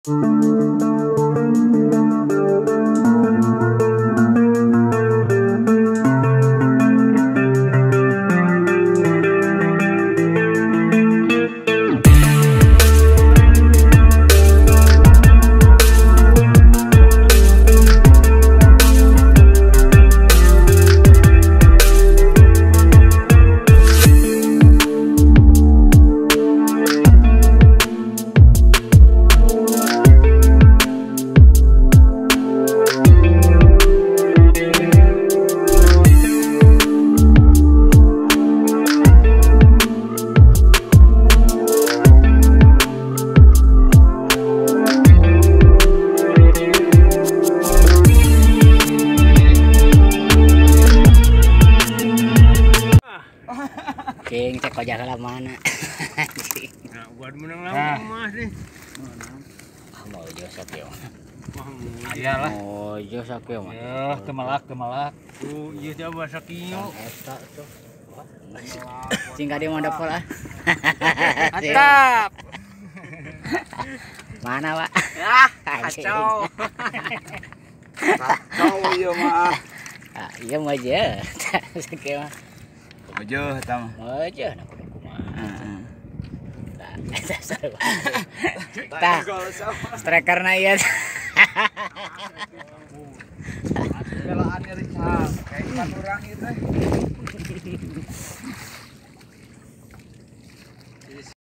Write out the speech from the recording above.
King cek aja kalau mana. Nah, buat menang lawan emas nih. Mau Josok ya. Iyalah. Oh Josok ya mah. Ya, kemalak. Tuh, ieu teh bahasa kinyo. Eta tuh. Singkat dia mau dapol ah. Atap. Mana, Pak? Ya, kacau. Kacau ieu mah. Ah, iya mah aja. Sakieu mah. Aja eta mah. Aja nah kudu kumaha. Heeh. Tah. Strikerna ieu. Belaan Richard, kayak urang ieu teh.